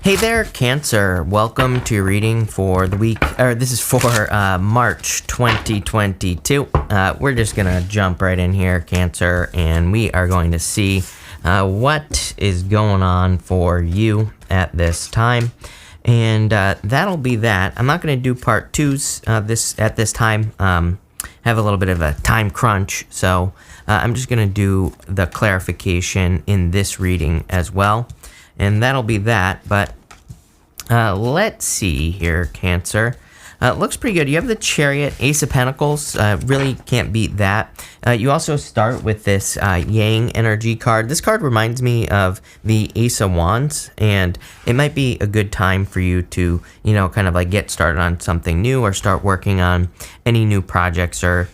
Hey there, Cancer. Welcome to your reading for the week, or this is for March 2022. We're just going to jump right in here, Cancer, and we are going to see what is going on for you at this time. And that'll be that. I'm not going to do part twos at this time. Have a little bit of a time crunch, so I'm just going to do the clarification in this reading as well. And that'll be that, but let's see here, Cancer. Looks pretty good. You have the Chariot, Ace of Pentacles. Really can't beat that. You also start with this Yang energy card. This card reminds me of the Ace of Wands, and it might be a good time for you to, kind of like get started on something new or start working on any new projects or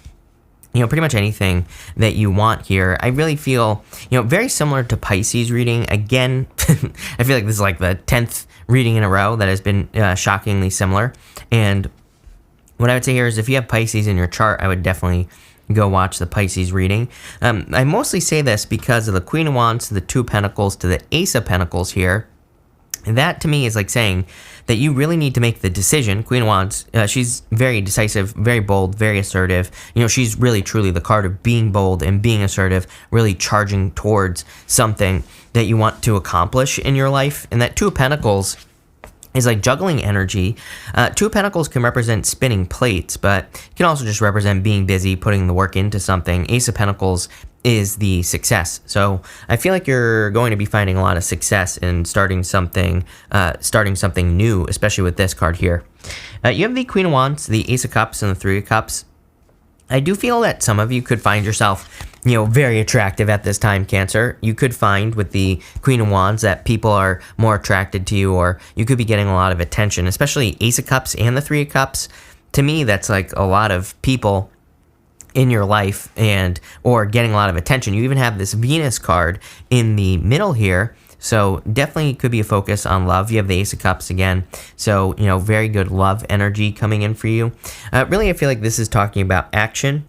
pretty much anything that you want here. I really feel, very similar to Pisces reading. Again, I feel like this is like the 10th reading in a row that has been shockingly similar. And what I would say here is if you have Pisces in your chart, I would definitely go watch the Pisces reading. I mostly say this because of the Queen of Wands to the Two of Pentacles to the Ace of Pentacles here. And that to me is like saying that you really need to make the decision. Queen of Wands, she's very decisive, very bold, very assertive. She's really truly the card of being bold and being assertive, really charging towards something that you want to accomplish in your life. And that Two of Pentacles is like juggling energy. Two of Pentacles can represent spinning plates, but it can also just represent being busy, putting the work into something. Ace of Pentacles is the success. So I feel like you're going to be finding a lot of success in starting something new, especially with this card here. You have the Queen of Wands, the Ace of Cups, and the Three of Cups. I do feel that some of you could find yourself, very attractive at this time, Cancer. You could find with the Queen of Wands that people are more attracted to you, or you could be getting a lot of attention, especially Ace of Cups and the Three of Cups. To me, that's like a lot of people in your life or getting a lot of attention. You even have this Venus card in the middle here. So definitely could be a focus on love. You have the Ace of Cups again. So, very good love energy coming in for you. Really, I feel like this is talking about action.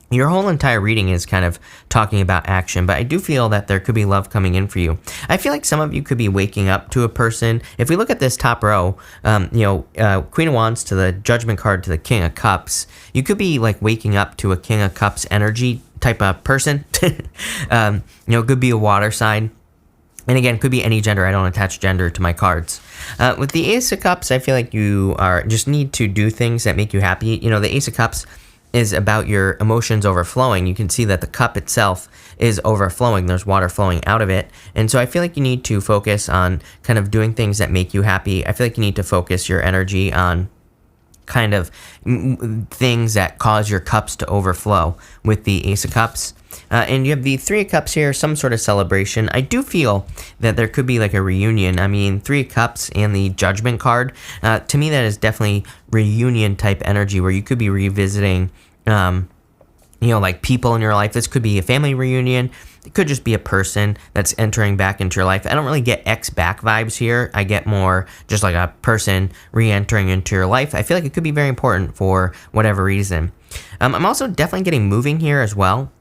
Your whole entire reading is kind of talking about action, but I do feel that there could be love coming in for you. I feel like some of you could be waking up to a person. If we look at this top row, Queen of Wands to the Judgment card to the King of Cups, you could be like waking up to a King of Cups energy type of person. Could be a water sign. And again, could be any gender. I don't attach gender to my cards. With the Ace of Cups, I feel like you just need to do things that make you happy. The Ace of Cups is about your emotions overflowing. You can see that the cup itself is overflowing. There's water flowing out of it. And so I feel like you need to focus on kind of doing things that make you happy. I feel like you need to focus your energy on kind of things that cause your cups to overflow with the Ace of Cups. And you have the Three of Cups here, some sort of celebration. I do feel that there could be like a reunion. I mean, Three of Cups and the Judgment card, to me that is definitely reunion type energy where you could be revisiting, like people in your life. This could be a family reunion. It could just be a person that's entering back into your life. I don't really get ex-back vibes here. I get more just like a person re-entering into your life. I feel like it could be very important for whatever reason. I'm also definitely getting moving here as well,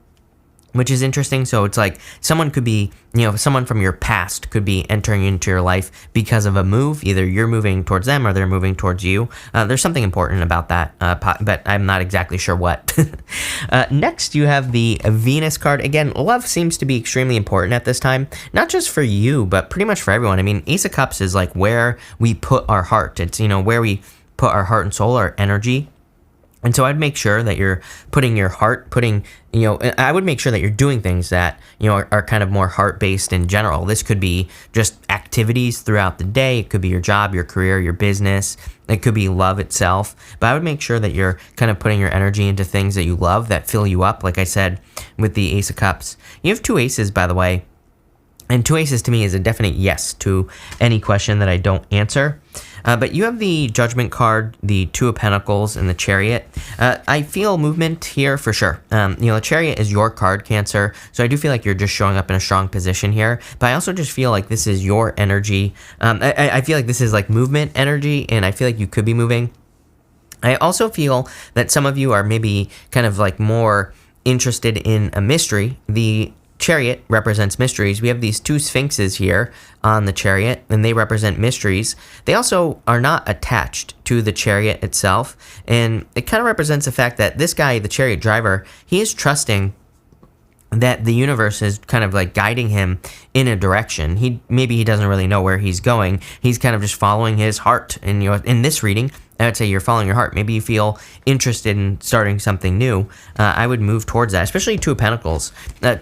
which is interesting. So it's like someone could be, someone from your past could be entering into your life because of a move. Either you're moving towards them or they're moving towards you. There's something important about that, but I'm not exactly sure what. Next, you have the Venus card. Again, love seems to be extremely important at this time, not just for you, but pretty much for everyone. I mean, Ace of Cups is like where we put our heart. It's, where we put our heart and soul, our energy. And so I'd make sure that you're putting your heart, I would make sure that you're doing things that, are kind of more heart-based in general. This could be just activities throughout the day. It could be your job, your career, your business. It could be love itself. But I would make sure that you're kind of putting your energy into things that you love, that fill you up, like I said, with the Ace of Cups. You have two aces, by the way. And two aces to me is a definite yes to any question that I don't answer. But you have the Judgment card, the Two of Pentacles, and the Chariot. I feel movement here for sure. The Chariot is your card, Cancer, so I do feel like you're just showing up in a strong position here. But I also just feel like this is your energy. I feel like this is like movement energy, and I feel like you could be moving. I also feel that some of you are maybe kind of like more interested in a mystery. The Chariot represents mysteries. We have these two sphinxes here on the Chariot, and they represent mysteries. They also are not attached to the Chariot itself, and it kind of represents the fact that this guy, the Chariot driver, he is trusting that the universe is kind of like guiding him in a direction. Maybe he doesn't really know where he's going. He's kind of just following his heart. And in this reading, I would say you're following your heart. Maybe you feel interested in starting something new. I would move towards that, especially Two of Pentacles.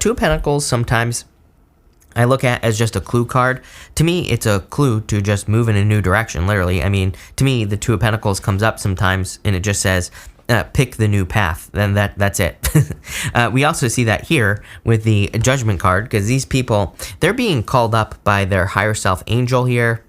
Two of Pentacles sometimes I look at as just a clue card. To me, it's a clue to just move in a new direction, literally. I mean, to me, the Two of Pentacles comes up sometimes and it just says, pick the new path. Then that's it. We also see that here with the Judgment card, because these people, they're being called up by their higher self angel here,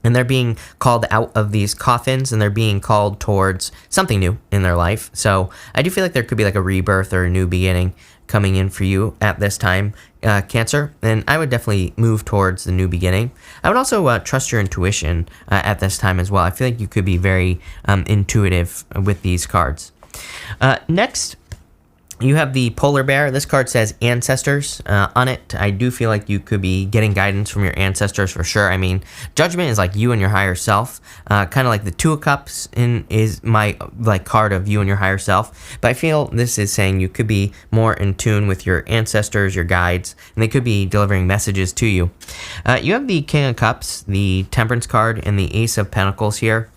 and they're being called out of these coffins, and they're being called towards something new in their life. So I do feel like there could be like a rebirth or a new beginning coming in for you at this time, Cancer, and I would definitely move towards the new beginning. I would also trust your intuition at this time as well. I feel like you could be very intuitive with these cards. Next, you have the Polar Bear. This card says Ancestors on it. I do feel like you could be getting guidance from your ancestors for sure. I mean, Judgment is like you and your higher self. Kind of like the Two of Cups is my like card of you and your higher self. But I feel this is saying you could be more in tune with your ancestors, your guides, and they could be delivering messages to you. You have the King of Cups, the Temperance card, and the Ace of Pentacles here.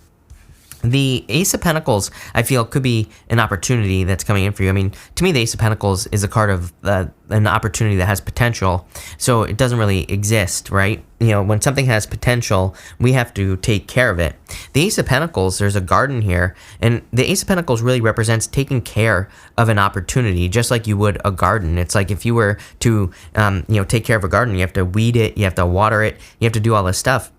The Ace of Pentacles, I feel, could be an opportunity that's coming in for you. I mean, to me, the Ace of Pentacles is a card of an opportunity that has potential, so it doesn't really exist, right? You know, when something has potential, we have to take care of it. The Ace of Pentacles, there's a garden here, and the Ace of Pentacles really represents taking care of an opportunity, just like you would a garden. It's like if you were to, take care of a garden, you have to weed it, you have to water it, you have to do all this stuff.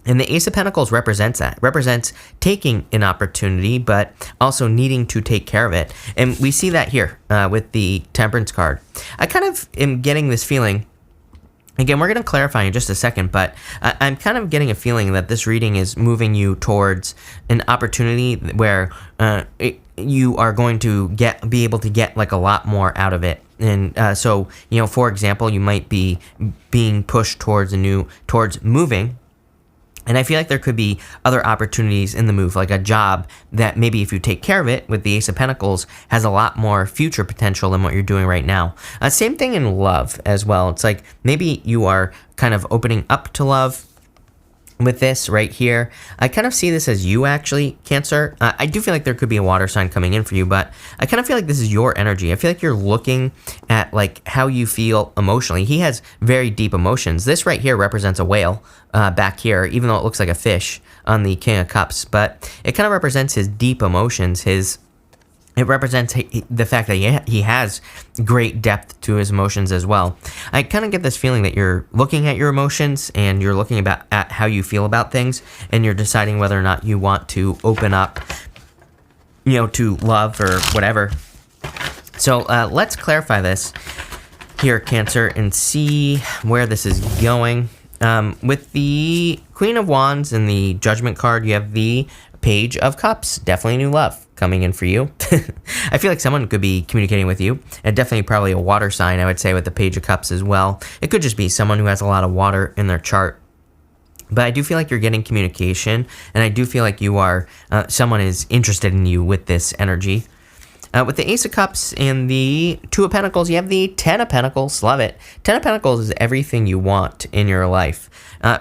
And the Ace of Pentacles represents that. It represents taking an opportunity, but also needing to take care of it. And we see that here with the Temperance card. I kind of am getting this feeling, again, we're going to clarify in just a second, but I'm kind of getting a feeling that this reading is moving you towards an opportunity where you are going to be able to get like a lot more out of it. And so, for example, you might be being pushed towards moving. And I feel like there could be other opportunities in the move, like a job that maybe if you take care of it with the Ace of Pentacles has a lot more future potential than what you're doing right now. Same thing in love as well. It's like maybe you are kind of opening up to love with this right here. I kind of see this as you actually, Cancer. I do feel like there could be a water sign coming in for you, but I kind of feel like this is your energy. I feel like you're looking at like how you feel emotionally. He has very deep emotions. This right here represents a whale back here, even though it looks like a fish on the King of Cups, but it kind of represents his deep emotions, it represents the fact that he has great depth to his emotions as well. I kind of get this feeling that you're looking at your emotions and you're looking at how you feel about things, and you're deciding whether or not you want to open up, to love or whatever. So let's clarify this here, Cancer, and see where this is going. With the Queen of Wands and the Judgment card, you have the Page of Cups. Definitely new love coming in for you. I feel like someone could be communicating with you, and definitely probably a water sign, I would say, with the Page of Cups as well. It could just be someone who has a lot of water in their chart. But I do feel like you're getting communication, and I do feel like you are, someone is interested in you with this energy. With the Ace of Cups and the Two of Pentacles, you have the Ten of Pentacles. Love it. Ten of Pentacles is everything you want in your life.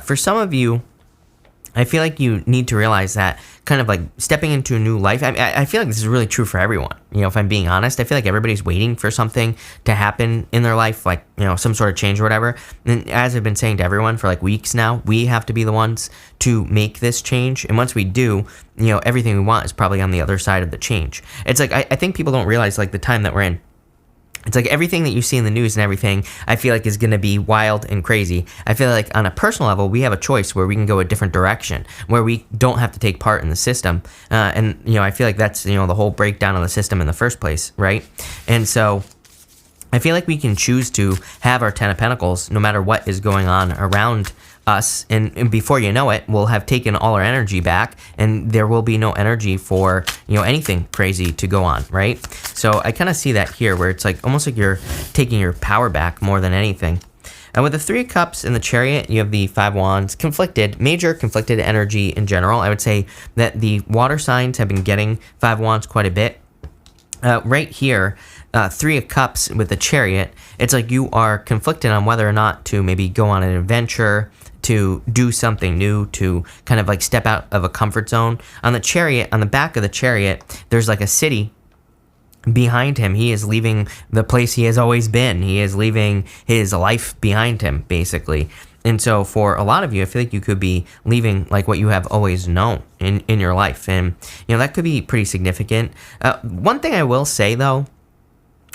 For some of you, I feel like you need to realize that kind of like stepping into a new life. I feel like this is really true for everyone. If I'm being honest, I feel like everybody's waiting for something to happen in their life, like, some sort of change or whatever. And as I've been saying to everyone for like weeks now, we have to be the ones to make this change. And once we do, everything we want is probably on the other side of the change. It's like, I think people don't realize like the time that we're in. It's like everything that you see in the news and everything, I feel like is going to be wild and crazy. I feel like on a personal level, we have a choice where we can go a different direction, where we don't have to take part in the system. And I feel like that's, the whole breakdown of the system in the first place, right? And so I feel like we can choose to have our Ten of Pentacles no matter what is going on around us, and before you know it, we'll have taken all our energy back, and there will be no energy for, anything crazy to go on, right? So I kind of see that here, where it's like almost like you're taking your power back more than anything. And with the Three of Cups and the Chariot, you have the Five of Wands, major conflicted energy in general. I would say that the water signs have been getting Five of Wands quite a bit. Right here, Three of Cups with the Chariot, it's like you are conflicted on whether or not to maybe go on an adventure, to do something new, to kind of like step out of a comfort zone. On the Chariot, on the back of the Chariot, there's like a city behind him. He is leaving the place he has always been. He is leaving his life behind him, basically. And so for a lot of you, I feel like you could be leaving like what you have always known in your life. And, that could be pretty significant. One thing I will say, though,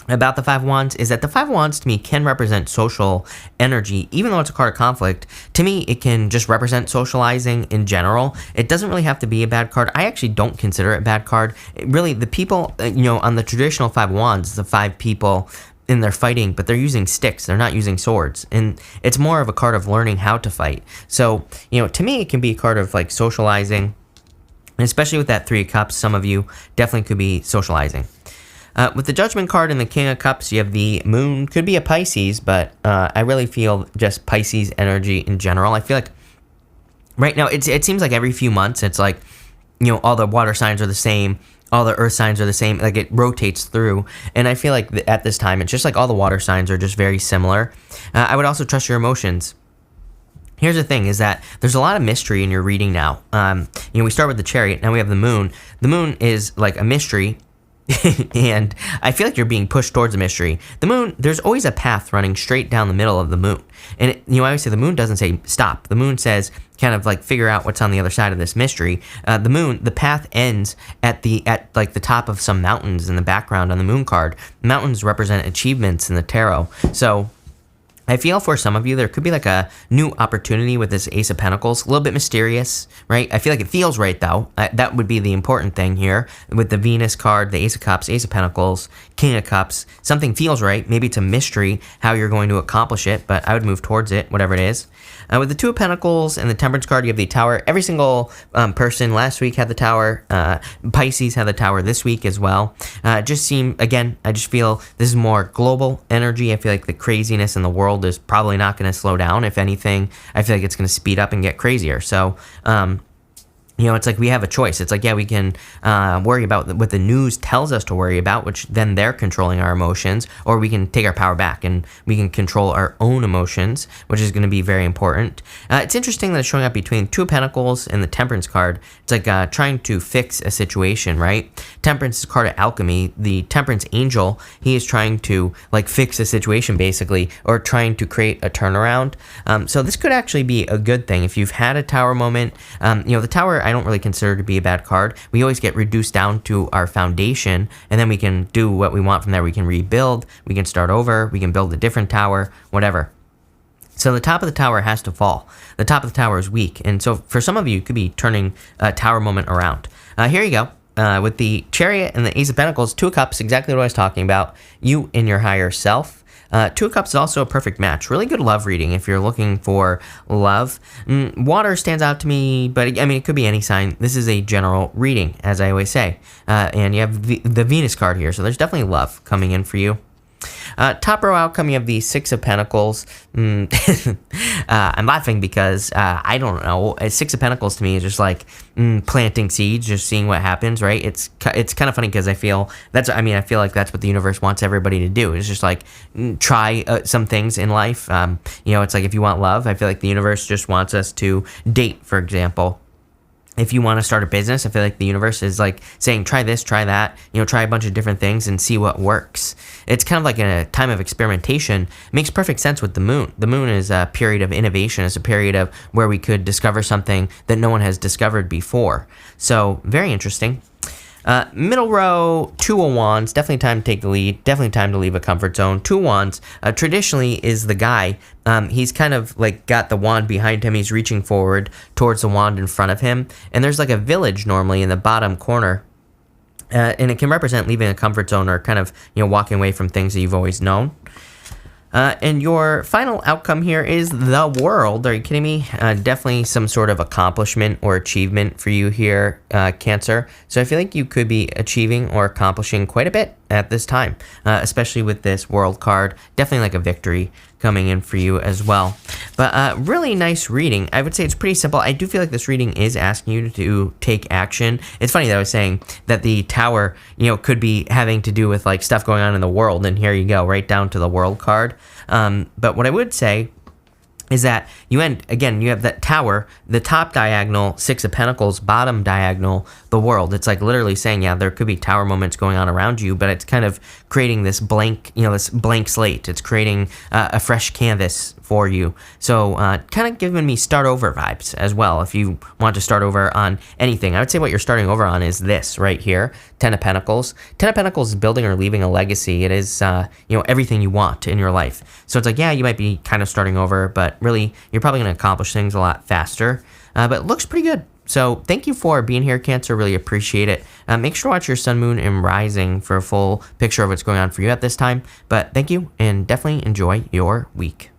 about the Five of Wands is that the Five of Wands to me can represent social energy. Even though it's a card of conflict, to me it can just represent socializing in general. It doesn't really have to be a bad card. I actually don't consider it a bad card. Really, the people, on the traditional Five of Wands, the five people and they're fighting, but they're using sticks. They're not using swords. And it's more of a card of learning how to fight. So, to me, it can be a card of like socializing. And especially with that Three of Cups, some of you definitely could be socializing. With the Judgment card and the King of Cups, you have the Moon. Could be a Pisces, but I really feel just Pisces energy in general. I feel like right now, it seems like every few months, it's like, all the water signs are the same. All the earth signs are the same. Like, it rotates through. And I feel like at this time, it's just like all the water signs are just very similar. I would also trust your emotions. Here's the thing, is that there's a lot of mystery in your reading now. We start with the Chariot. Now we have the Moon. The Moon is like a mystery. And I feel like you're being pushed towards a mystery. The Moon, there's always a path running straight down the middle of the Moon. And I always say the Moon doesn't say stop. The Moon says kind of like figure out what's on the other side of this mystery. The Moon, the path ends at like the top of some mountains in the background on the Moon card. Mountains represent achievements in the tarot. So I feel for some of you, there could be like a new opportunity with this Ace of Pentacles. A little bit mysterious, right? I feel like it feels right, though. That would be the important thing here. With the Venus card, the Ace of Cups, Ace of Pentacles, King of Cups, something feels right. Maybe it's a mystery how you're going to accomplish it, but I would move towards it, whatever it is. With the Two of Pentacles and the Temperance card, you have the Tower. Every single person last week had the Tower. Pisces had the Tower this week as well. I just feel this is more global energy. I feel like the craziness in the world is probably not going to slow down. If anything, I feel like it's going to speed up and get crazier. So, it's like we have a choice. It's like, yeah, we can worry about what the news tells us to worry about, which then they're controlling our emotions, or we can take our power back and we can control our own emotions, which is going to be very important. It's interesting that it's showing up between Two of Pentacles and the Temperance card. It's like trying to fix a situation, right? Temperance is a card of alchemy. The Temperance angel, he is trying to like fix a situation basically, or trying to create a turnaround. So this could actually be a good thing. If you've had a Tower moment, the Tower, I don't really consider to be a bad card. We always get reduced down to our foundation, and then we can do what we want from there. We can rebuild, we can start over, we can build a different tower, whatever. So the top of the tower has to fall. The top of the tower is weak, and so for some of you, it could be turning a Tower moment around. Here you go. With the Chariot and the Ace of Pentacles, Two of Cups, exactly what I was talking about. You and your higher self. Two of Cups is also a perfect match. Really good love reading if you're looking for love. Water stands out to me, but it could be any sign. This is a general reading, as I always say. And you have the Venus card here, so there's definitely love coming in for you. Top row outcome, you have the Six of Pentacles. I'm laughing because I don't know. Six of Pentacles to me is just like planting seeds, just seeing what happens, right? It's kind of funny because I feel like that's what the universe wants everybody to do. It's just like try some things in life. It's like if you want love, I feel like the universe just wants us to date, for example. If you want to start a business, I feel like the universe is like saying, try this, try that, try a bunch of different things and see what works. It's kind of like a time of experimentation. It makes perfect sense with the Moon. The Moon is a period of innovation. It's a period of where we could discover something that no one has discovered before. So very interesting. Middle row, Two of Wands, definitely time to take the lead, definitely time to leave a comfort zone. Two of Wands, traditionally is the guy, he's kind of like got the wand behind him, he's reaching forward towards the wand in front of him, and there's like a village normally in the bottom corner, and it can represent leaving a comfort zone or kind of, walking away from things that you've always known. And your final outcome here is the world. Are you kidding me? Definitely some sort of accomplishment or achievement for you here, Cancer. So I feel like you could be achieving or accomplishing quite a bit at this time, especially with this world card. Definitely like a victory coming in for you as well. But really nice reading. I would say it's pretty simple. I do feel like this reading is asking you to take action. It's funny that I was saying that the tower, could be having to do with like stuff going on in the world, and here you go, right down to the world card. But what I would say is that you have that tower, the top diagonal, Six of Pentacles, bottom diagonal, the world. It's like literally saying, yeah, there could be tower moments going on around you, but it's kind of creating this blank, this blank slate. It's creating a fresh canvas for you. So kind of giving me start over vibes as well. If you want to start over on anything, I would say what you're starting over on is this right here, Ten of Pentacles. Ten of Pentacles is building or leaving a legacy. It is, everything you want in your life. So it's like, yeah, you might be kind of starting over, but really, you're probably going to accomplish things a lot faster. But it looks pretty good. So thank you for being here, Cancer. Really appreciate it. Make sure to watch your sun, moon, and rising for a full picture of what's going on for you at this time. But thank you, and definitely enjoy your week.